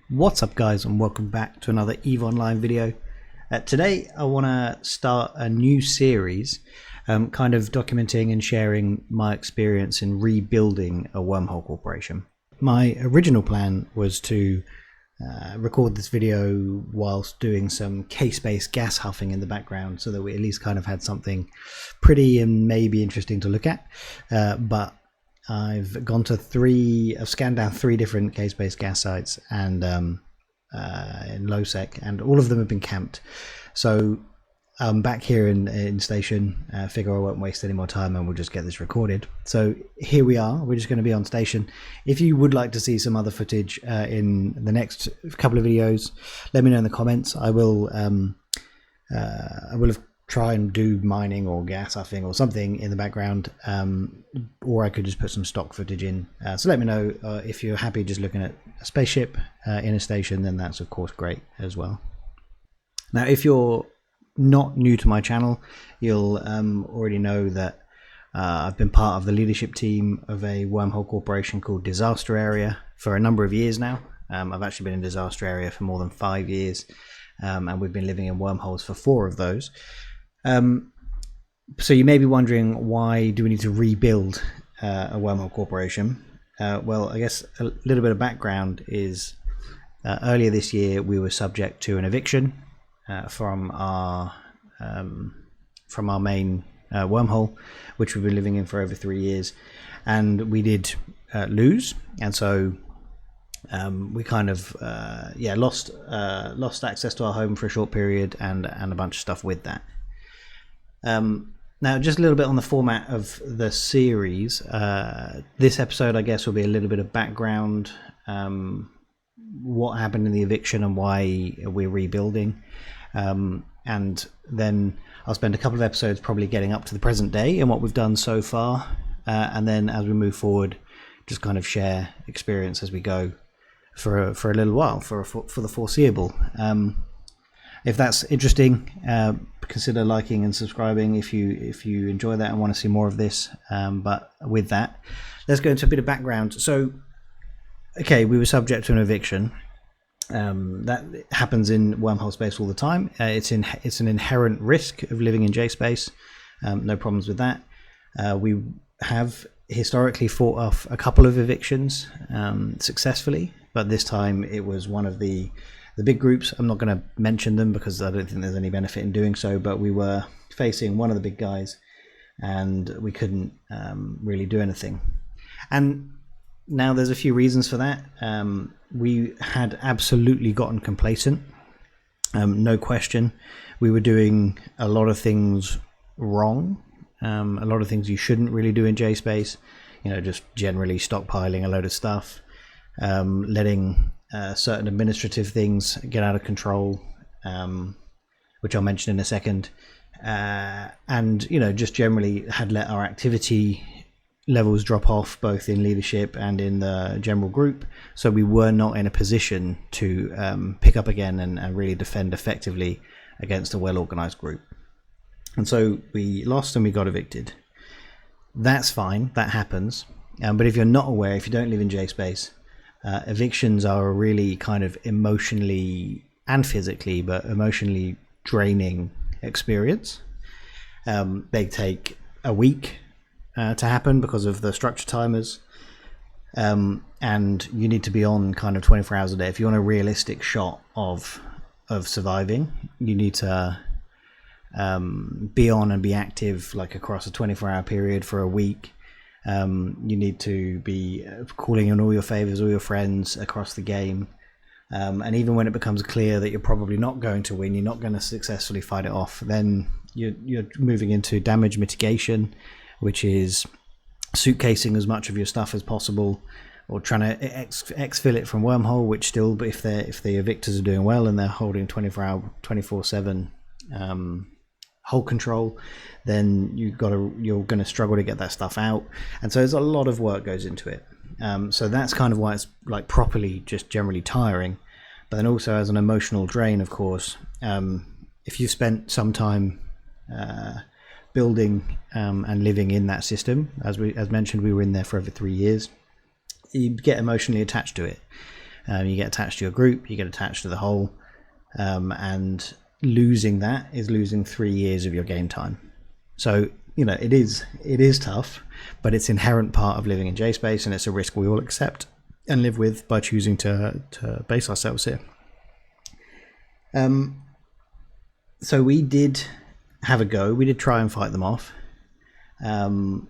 What's up guys, and welcome back to another EVE Online video. Today I want to start a new series kind of documenting and sharing my experience in rebuilding a Wormhole corporation. My original plan was to record this video whilst doing some case-based gas huffing in the background so that we at least kind of had something pretty and maybe interesting to look at, but I've scanned down three different case-based gas sites and in low sec, and all of them have been camped. So I'm back here in station. Figure I won't waste any more time and we'll just get this recorded. So here we are. We're just going to be on station. If you would like to see some other footage in the next couple of videos, let me know in the comments. I will try and do mining or gas huffing or something in the background, or I could just put some stock footage in. So let me know if you're happy just looking at a spaceship in a station, then that's of course great as well. Now if you're not new to my channel, you'll already know that I've been part of the leadership team of a Wormhole corporation called Disaster Area for a number of years now. I've actually been in Disaster Area for more than 5 years, and we've been living in wormholes for 4 of those. So you may be wondering, why do we need to rebuild a Wormhole corporation? Well, I guess a little bit of background is earlier this year we were subject to an eviction from our main wormhole, which we've been living in for over 3 years, and we did lose, and so we kind of lost access to our home for a short period, and a bunch of stuff with that. Now just a little bit on the format of the series. This episode I guess will be a little bit of background, what happened in the eviction and why we're rebuilding, and then I'll spend a couple of episodes probably getting up to the present day and what we've done so far, and then as we move forward just kind of share experience as we go for a little while, for the foreseeable. If that's interesting, consider liking and subscribing if you enjoy that and want to see more of this. But with that, let's go into a bit of background. So, okay, we were subject to an eviction. That happens in wormhole space all the time. It's an inherent risk of living in J space. No problems with that. We have historically fought off a couple of evictions successfully, but this time it was one of the big groups. I'm not going to mention them because I don't think there's any benefit in doing so, but we were facing one of the big guys and we couldn't really do anything. And now there's a few reasons for that. We had absolutely gotten complacent, no question. We were doing a lot of things wrong, a lot of things you shouldn't really do in J space, just generally stockpiling a load of stuff, letting certain administrative things get out of control, which I'll mention in a second, and just generally had let our activity levels drop off both in leadership and in the general group, so we were not in a position to pick up again and really defend effectively against a well-organized group. And so we lost and we got evicted. That's fine, that happens, but if you're not aware, if you don't live in J space, evictions are a really kind of emotionally and physically, but emotionally draining experience. They take a week to happen because of the structure timers, and you need to be on kind of 24 hours a day. If you want a realistic shot of surviving, you need to be on and be active like across a 24-hour period for a week. You need to be calling in all your favors, all your friends across the game, and even when it becomes clear that you're probably not going to win, you're not going to successfully fight it off, then you're moving into damage mitigation, which is suitcasing as much of your stuff as possible, or trying to exfil it from wormhole, which still, if the evictors are doing well and they're holding 24/7 hold control, then you're going to struggle to get that stuff out, and so there's a lot of work goes into it. So that's kind of why it's like properly just generally tiring, but then also as an emotional drain, of course. If you've spent some time building and living in that system, as mentioned, we were in there for over 3 years, you get emotionally attached to it. You get attached to your group, you get attached to the whole, and losing that is losing 3 years of your game time. So it is tough, but it's inherent part of living in JSpace, and it's a risk we all accept and live with by choosing to base ourselves here. So we did have a go. We did try and fight them off, and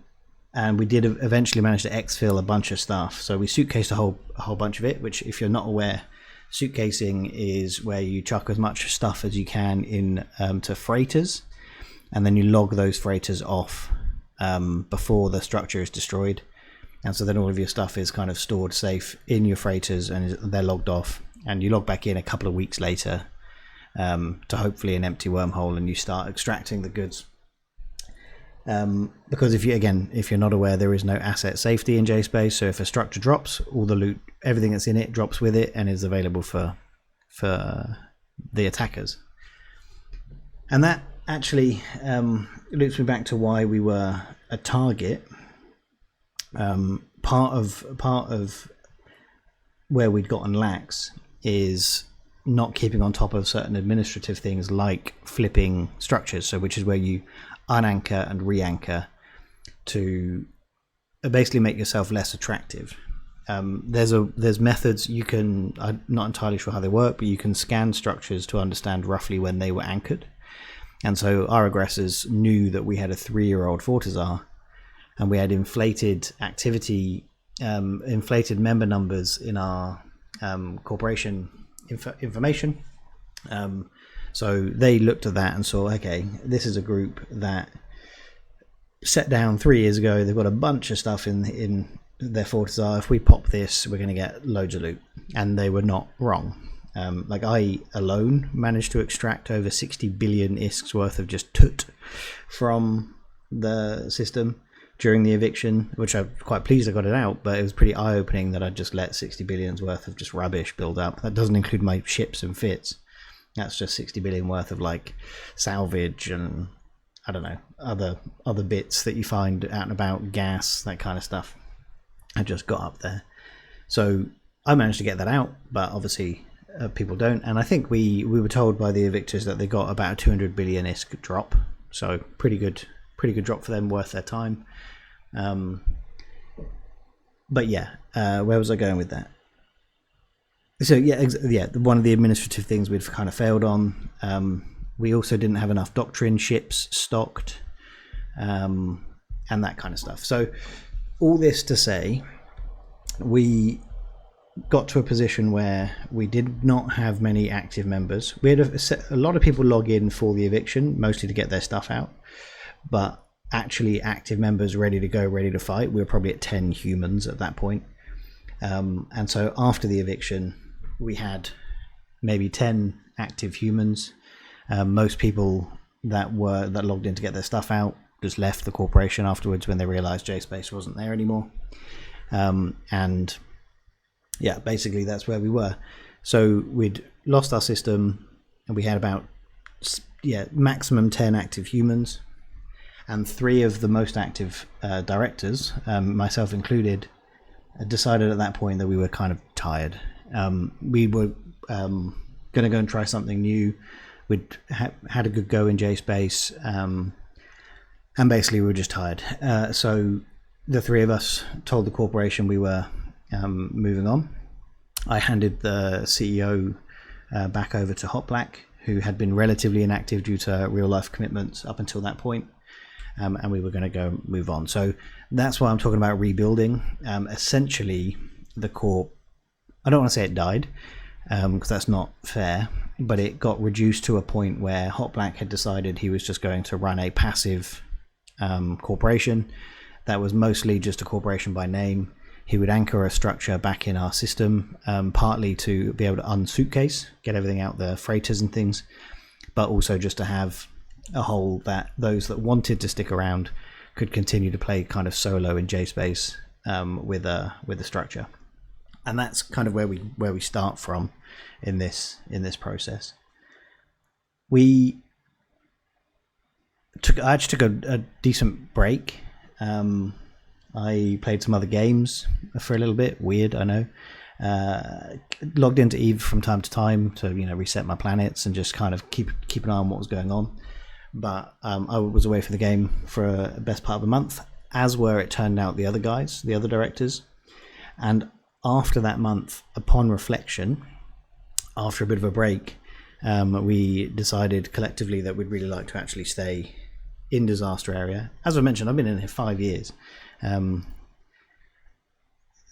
we did eventually manage to exfil a bunch of stuff. So we suitcased a whole bunch of it, which, if you're not aware, suitcasing is where you chuck as much stuff as you can in to freighters, and then you log those freighters off before the structure is destroyed. And so then all of your stuff is kind of stored safe in your freighters, and they're logged off, and you log back in a couple of weeks later to hopefully an empty wormhole, and you start extracting the goods. Because if you're not aware, there is no asset safety in JSpace. So if a structure drops, all the loot, everything that's in it drops with it and is available for the attackers. And that actually loops me back to why we were a target. Part of where we'd gotten lax is not keeping on top of certain administrative things like flipping structures, so which is where you unanchor and re-anchor to basically make yourself less attractive. There's methods you can, I'm not entirely sure how they work, but you can scan structures to understand roughly when they were anchored. And so our aggressors knew that we had a 3-year-old Fortizar, and we had inflated activity, inflated member numbers in our corporation information. So they looked at that and saw, okay, this is a group that set down 3 years ago. They've got a bunch of stuff in their Fortizar. If we pop this, we're going to get loads of loot. And they were not wrong. Like, I alone managed to extract over 60 billion ISKs worth of just toot from the system during the eviction, which I'm quite pleased I got it out, but it was pretty eye-opening that I'd just let 60 billion's worth of just rubbish build up. That doesn't include my ships and fits. That's just 60 billion worth of like salvage and I don't know, other bits that you find out and about, gas, that kind of stuff. I just got up there. So I managed to get that out, but obviously people don't. And I think we were told by the evictors that they got about a 200 billion ISK drop. So pretty good drop for them, worth their time. But yeah, where was I going with that? So yeah, one of the administrative things we'd kind of failed on. We also didn't have enough doctrine ships stocked, and that kind of stuff. So all this to say, we got to a position where we did not have many active members. We had a lot of people log in for the eviction, mostly to get their stuff out, but actually active members ready to go, ready to fight, we were probably at 10 humans at that point. And so after the eviction, we had maybe 10 active humans. Most people that logged in to get their stuff out just left the corporation afterwards when they realized JSpace wasn't there anymore. And yeah, basically that's where we were. So we'd lost our system, and we had about maximum 10 active humans, and 3 of the most active directors, myself included, decided at that point that we were kind of tired. We were going to go and try something new. We'd had a good go in JSpace, and basically we were just tired. So the 3 of us told the corporation we were moving on. I handed the CEO back over to Hot Black, who had been relatively inactive due to real life commitments up until that point. And we were going to go move on. So that's why I'm talking about rebuilding. Essentially, the corp, I don't want to say it died, because that's not fair, but it got reduced to a point where Hot Black had decided he was just going to run a passive corporation that was mostly just a corporation by name. He would anchor a structure back in our system, partly to be able to unsuitcase, get everything out, the freighters and things, but also just to have a hole that those that wanted to stick around could continue to play kind of solo in JSpace with a structure. And that's kind of where we start from in this process. I actually took a decent break. I played some other games for a little bit. Weird, I know. logged into Eve from time to time to reset my planets and just kind of keep an eye on what was going on. But I was away from the game for a best part of a month, as were, it turned out, the other guys, the other directors. And after that month, upon reflection, after a bit of a break, we decided collectively that we'd really like to actually stay in Disaster Area. As I mentioned, I've been in here 5 years.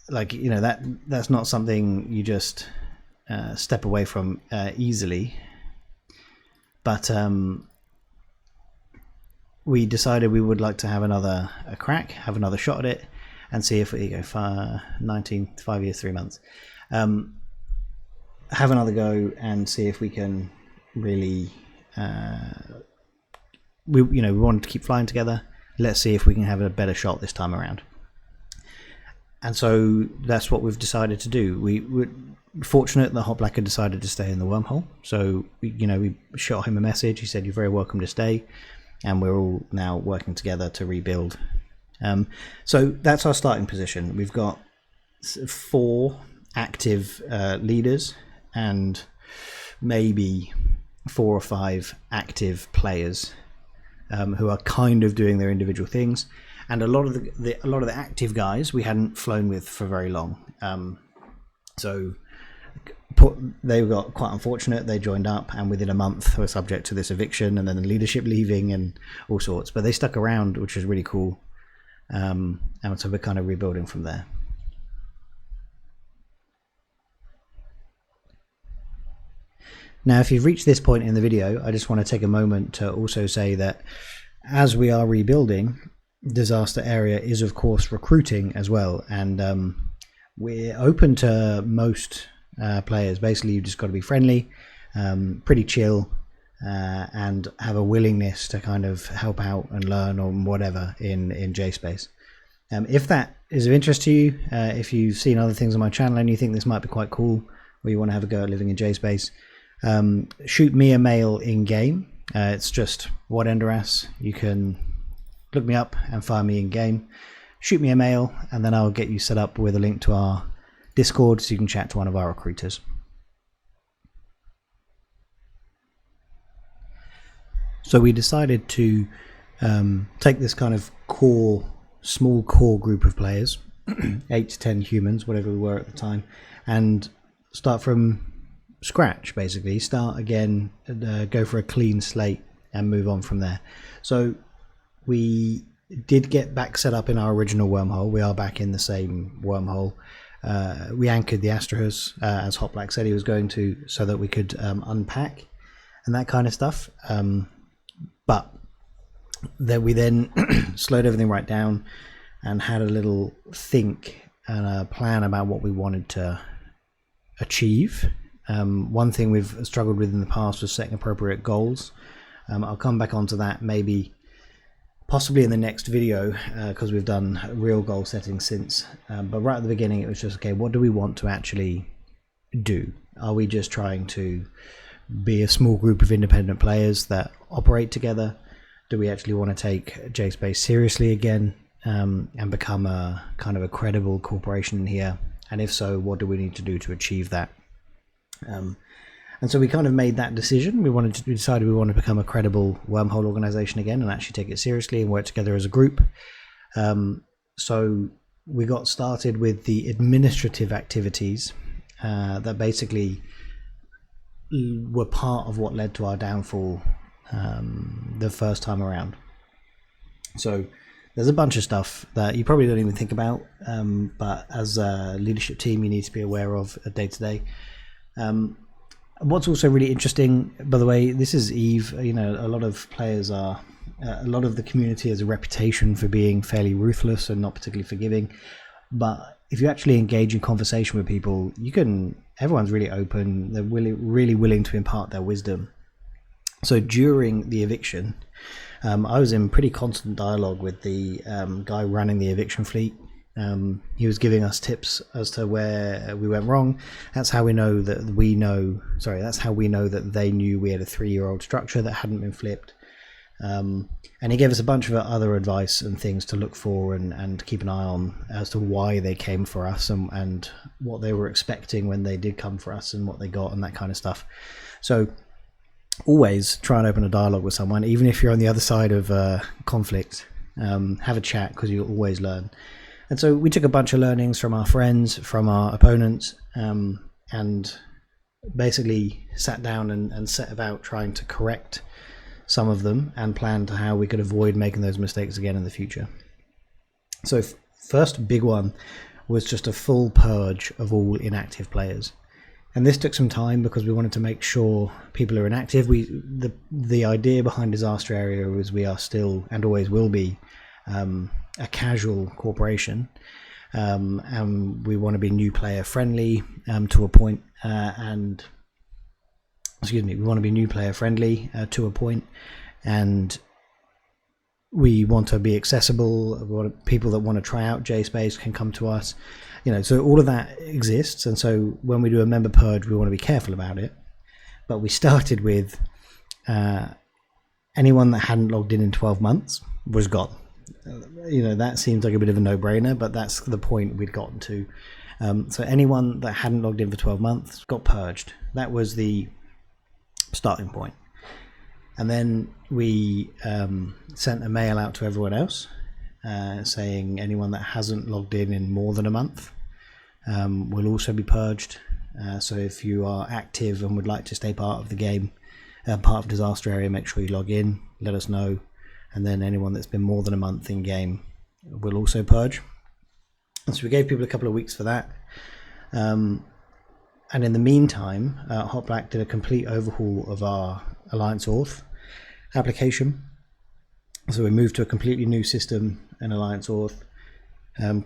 That's not something you just step away from easily. But we decided we would like to have another shot at it, and see if we go for 5 years, 3 months. Have another go and see if we can really. We wanted to keep flying together. Let's see if we can have a better shot this time around. And so that's what we've decided to do. We're fortunate that Hot Black had decided to stay in the Wormhole. So we shot him a message. He said, "You're very welcome to stay," and we're all now working together to rebuild. So that's our starting position. We've got 4 active leaders and maybe 4 or 5 active players who are kind of doing their individual things. And a lot of the active guys we hadn't flown with for very long. So they got quite unfortunate. They joined up, and within a month were subject to this eviction, and then the leadership leaving and all sorts. But they stuck around, which was really cool. And so we're kind of rebuilding from there. Now, if you've reached this point in the video, I just want to take a moment to also say that as we are rebuilding, Disaster Area is of course recruiting as well, and we're open to most players. Basically, you've just got to be friendly, pretty chill, and have a willingness to kind of help out and learn on whatever in JSpace. If that is of interest to you, if you've seen other things on my channel and you think this might be quite cool, or you want to have a go at living in JSpace, shoot me a mail in game. It's just Wadenderas. You can look me up and find me in game. Shoot me a mail, and then I'll get you set up with a link to our Discord so you can chat to one of our recruiters. So we decided to take this kind of small core group of players, 8 to 10 humans, whatever we were at the time, and start from scratch. Basically start again, go for a clean slate and move on from there. So we did get back set up in our original wormhole. We are back in the same wormhole. We anchored the Astrahus as Hot Black said he was going to, so that we could unpack and that kind of stuff. But then we slowed everything right down and had a little think and a plan about what we wanted to achieve. One thing we've struggled with in the past was setting appropriate goals. I'll come back onto that possibly in the next video, because we've done real goal setting since. But right at the beginning it was just, okay, what do we want to actually do? Are we just trying to be a small group of independent players that operate together? Do we actually want to take JSpace seriously again, and become a kind of a credible corporation in here? And if so, what do we need to do to achieve that? And so we kind of made that decision. We decided we wanted to become a credible wormhole organization again and actually take it seriously and work together as a group. So we got started with the administrative activities that basically were part of what led to our downfall the first time around. So there's a bunch of stuff that you probably don't even think about, but as a leadership team you need to be aware of day to day. What's also really interesting, by the way, this is Eve. A lot of players a lot of the community has a reputation for being fairly ruthless and not particularly forgiving. But if you actually engage in conversation with people, everyone's really open. They're really willing to impart their wisdom. So during the eviction, I was in pretty constant dialogue with the guy running the eviction fleet. He was giving us tips as to where we went wrong. That's how we know that that's how we know that they knew we had a 3-year-old structure that hadn't been flipped. And he gave us a bunch of other advice and things to look for and keep an eye on as to why they came for us and what they were expecting when they did come for us and what they got and that kind of stuff. So always try and open a dialogue with someone, even if you're on the other side of conflict. Have a chat, because you'll always learn. And so we took a bunch of learnings from our friends, from our opponents, and basically sat down and set about trying to correct some of them and plan to how we could avoid making those mistakes again in the future. So first big one was just a full purge of all inactive players. And this took some time because we wanted to make sure people are inactive. The idea behind Disaster Area was we are still and always will be a casual corporation, and we want to be new player friendly to a point. We want to be new player friendly to a point, and we want to be accessible. We want people that want to try out JSpace can come to us. So all of that exists, and so when we do a member purge, we want to be careful about it. But we started with anyone that hadn't logged in 12 months was gone. That seems like a bit of a no-brainer, but that's the point we'd gotten to. So anyone that hadn't logged in for 12 months got purged. That was the starting point. And then we sent a mail out to everyone else saying anyone that hasn't logged in more than a month will also be purged. So if you are active and would like to stay part of the game, part of Disaster Area, make sure you log in, let us know. And then anyone that's been more than a month in game will also purge. And so we gave people a couple of weeks for that. And in the meantime, Hot Black did a complete overhaul of our Alliance Auth application. So we moved to a completely new system in Alliance Auth,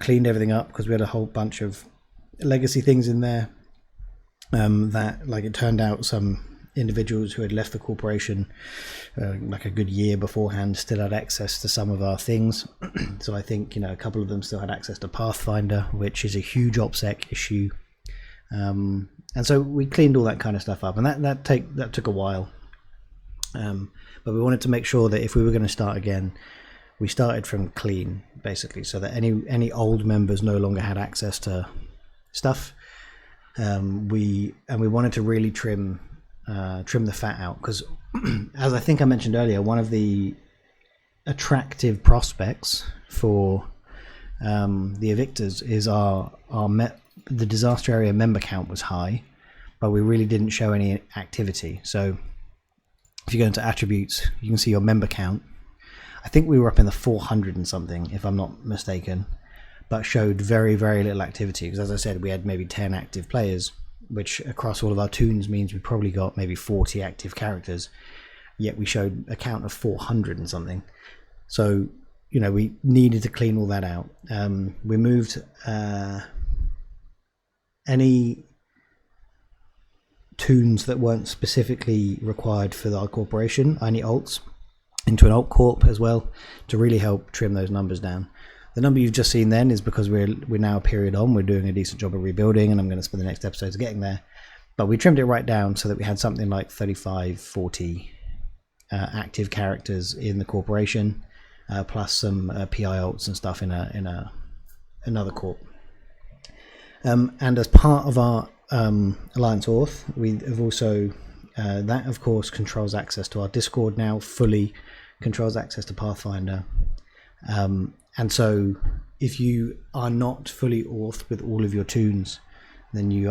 cleaned everything up because we had a whole bunch of legacy things in there that, it turned out, some individuals who had left the corporation a good year beforehand still had access to some of our things. So I think a couple of them still had access to Pathfinder, which is a huge OPSEC issue. And so we cleaned all that kind of stuff up, and that took a while. But we wanted to make sure that if we were going to start again, we started from clean, basically, so that any old members no longer had access to stuff. We wanted to really trim the fat out, because as I think I mentioned earlier, one of the attractive prospects for the evictors is the Disaster Area member count was high, but we really didn't show any activity. So if you go into attributes, you can see your member count. I think we were up in the 400 and something, if I'm not mistaken, but showed very, very little activity, because as I said, we had maybe 10 active players, which across all of our toons means we probably got maybe 40 active characters, yet we showed a count of 400 and something. So we needed to clean all that out. We moved any toons that weren't specifically required for our corporation, any alts, into an alt corp as well, to really help trim those numbers down. The number you've just seen then is because we're now a period on, we're doing a decent job of rebuilding, and I'm going to spend the next episodes getting there. But we trimmed it right down so that we had something like 35, 40 active characters in the corporation, plus some PI alts and stuff in another corp. And as part of our Alliance Auth, we have also that of course controls access to our Discord now, fully controls access to Pathfinder, and so if you are not fully auth with all of your toons, then you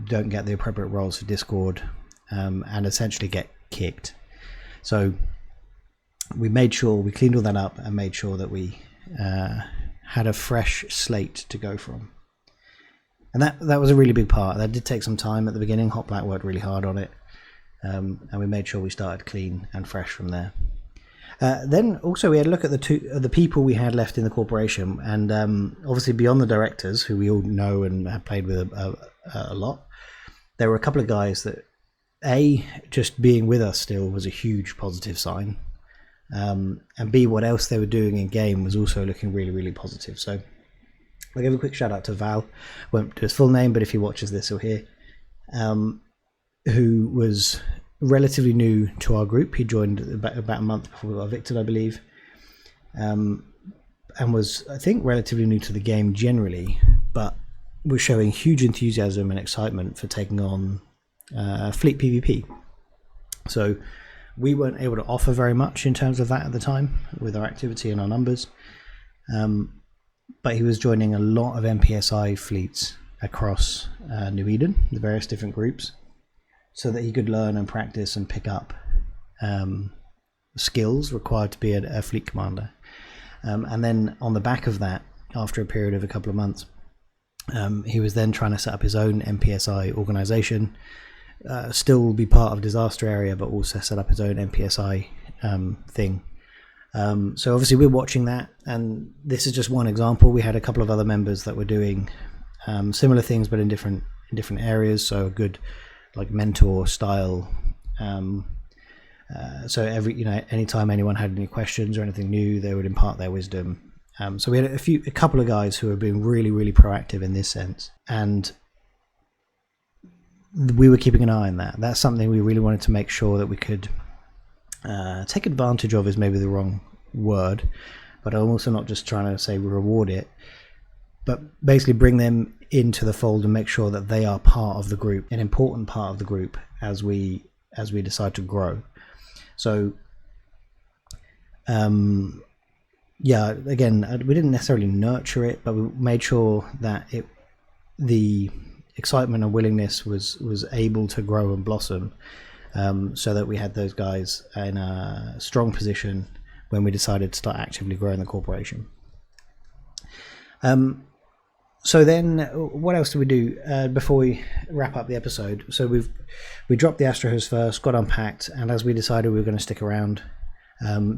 don't get the appropriate roles for Discord, and essentially get kicked. So we made sure we cleaned all that up and made sure that we had a fresh slate to go from. And that was a really big part. That did take some time at the beginning. Hot Black worked really hard on it, and we made sure we started clean and fresh from there. Then also we had a look at the people we had left in the corporation, and obviously beyond the directors, who we all know and have played with a lot, there were a couple of guys that just being with us still was a huge positive sign, and B, what else they were doing in game was also looking really, really positive. So I'll give a quick shout out to Val. Won't do his full name, but if he watches this, he'll hear. Who was relatively new to our group. He joined about a month before we got evicted, I believe, and was, I think, relatively new to the game generally, but was showing huge enthusiasm and excitement for taking on fleet PvP. So we weren't able to offer very much in terms of that at the time with our activity and our numbers, but he was joining a lot of MPSI fleets across New Eden, the various different groups, so that he could learn and practice and pick up skills required to be a fleet commander. And then on the back of that, after a period of a couple of months, he was then trying to set up his own MPSI organization, still be part of Disaster Area, but also set up his own MPSI thing. So obviously we're watching that, and this is just one example. We had a couple of other members that were doing similar things, but in different areas. So a good like mentor style. So anytime anyone had any questions or anything new, they would impart their wisdom. So we had a couple of guys who have been really, really proactive in this sense, and we were keeping an eye on that. That's something we really wanted to make sure that we could take advantage of, is maybe the wrong word, but I'm also not just trying to say reward it, but basically bring them into the fold and make sure that they are part of the group, an important part of the group as we decide to grow. So again, we didn't necessarily nurture it, but we made sure that the excitement and willingness was able to grow and blossom, so that we had those guys in a strong position when we decided to start actively growing the corporation. So then what else do we do before we wrap up the episode? So we dropped the Astrohos first, got unpacked, and as we decided we were going to stick around,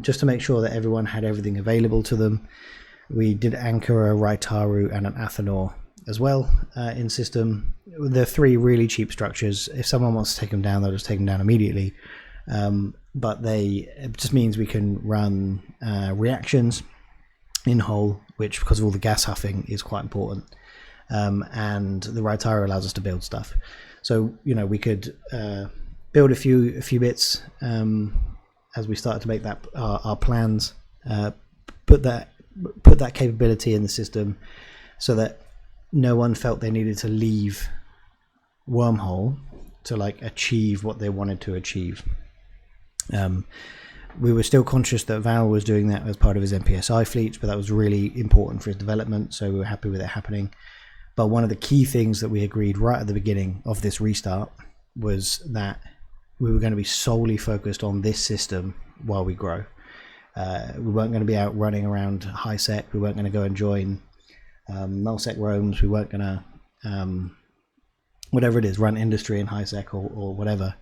just to make sure that everyone had everything available to them, we did anchor a Raitaru and an Athanor as well in system. They're 3 really cheap structures. If someone wants to take them down, they'll just take them down immediately. But it just means we can run reactions in Hull, which, because of all the gas huffing, is quite important. And the Raitaru allows us to build stuff. So we could build a few bits as we started to make that our plans. Put that capability in the system so that no one felt they needed to leave Wormhole to achieve what they wanted to achieve. We were still conscious that Val was doing that as part of his MPSI fleet, but that was really important for his development, so we were happy with it happening. But one of the key things that we agreed right at the beginning of this restart was that we were going to be solely focused on this system while we grow. We weren't going to be out running around HiSec. We weren't going to go and join nullsec roams. We weren't going to whatever it is, run industry in HiSec or whatever.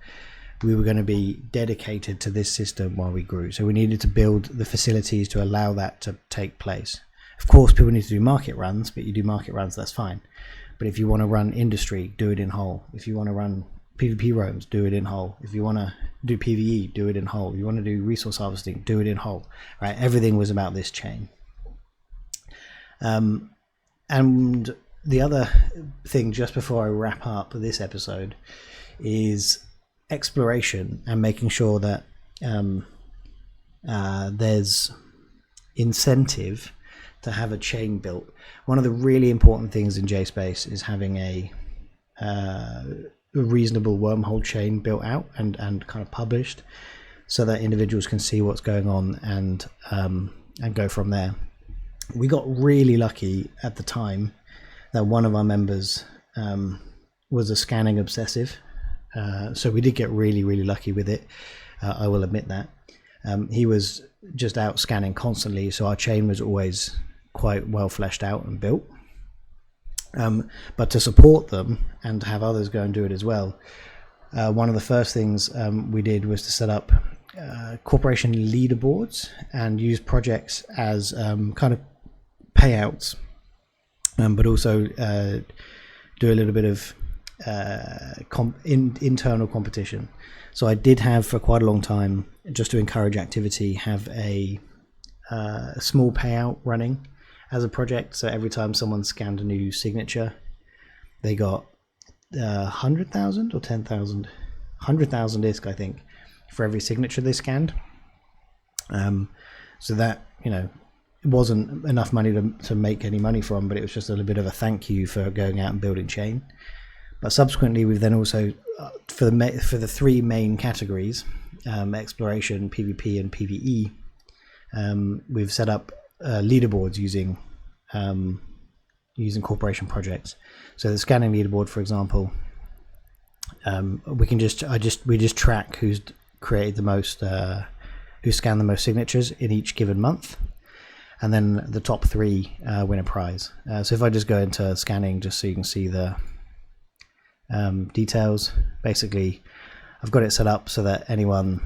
We were going to be dedicated to this system while we grew. So we needed to build the facilities to allow that to take place. Of course, people need to do market runs, but you do market runs, that's fine. But if you want to run industry, do it in Hull. If you want to run PvP roams, do it in Hull. If you want to do PvE, do it in Hull. If you want to do resource harvesting, do it in Hull. Right? Everything was about this chain. And the other thing, just before I wrap up this episode, is exploration and making sure that there's incentive to have a chain built. One of the really important things in JSpace is having a reasonable wormhole chain built out and kind of published, so that individuals can see what's going on and go from there. We got really lucky at the time that one of our members was a scanning obsessive. So we did get really, really lucky with it. I will admit that. He was just out scanning constantly, so our chain was always quite well fleshed out and built. But to support them and to have others go and do it as well, one of the first things we did was to set up corporation leaderboards and use projects as kind of payouts, but also do a little bit of internal competition. So I did have, for quite a long time, just to encourage activity, have a small payout running as a project. So every time someone scanned a new signature, they got 100,000 or 10,000. 100,000 ISK, I think, for every signature they scanned. So that, you know, it wasn't enough money to make any money from, but it was just a little bit of a thank you for going out and building chain. But subsequently, we've then also, for the three main categories, exploration, PvP, and PvE, we've set up leaderboards using corporation projects. So the scanning leaderboard, for example, we just track who's created the most, who scanned the most signatures in each given month, and then the top three win a prize. So if I just go into scanning, just so you can see the details, basically I've got it set up so that anyone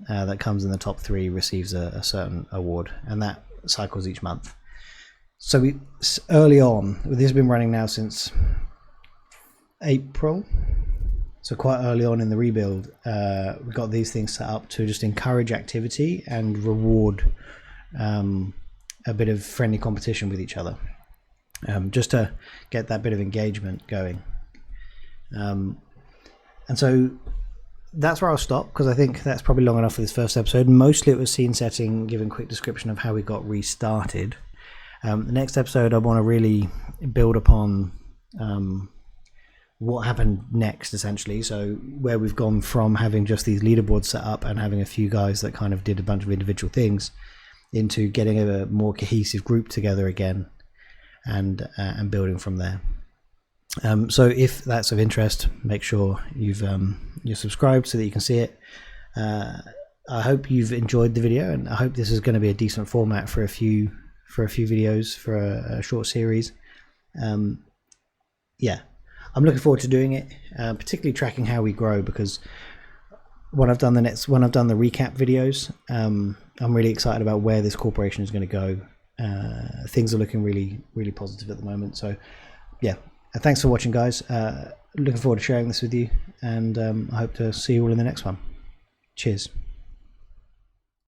that comes in the top three receives a certain award, and that cycles each month. So we early on, this has been running now since April, so quite early on in the rebuild, we got these things set up to just encourage activity and reward a bit of friendly competition with each other, just to get that bit of engagement going. And so that's where I'll stop, because I think that's probably long enough for this first episode. Mostly it was scene setting, giving a quick description of how we got restarted. The next episode I want to really build upon what happened next, essentially. So where we've gone from having just these leaderboards set up and having a few guys that kind of did a bunch of individual things, into getting a more cohesive group together again, and building from there. So if that's of interest, make sure you're subscribed so that you can see it. I hope you've enjoyed the video, and I hope this is going to be a decent format for a few videos for a short series. Yeah, I'm looking forward to doing it, particularly tracking how we grow, because when I've done the recap videos, I'm really excited about where this corporation is going to go. Things are looking really, really positive at the moment. So yeah, thanks for watching, guys. Looking forward to sharing this with you, and I hope to see you all in the next one. Cheers.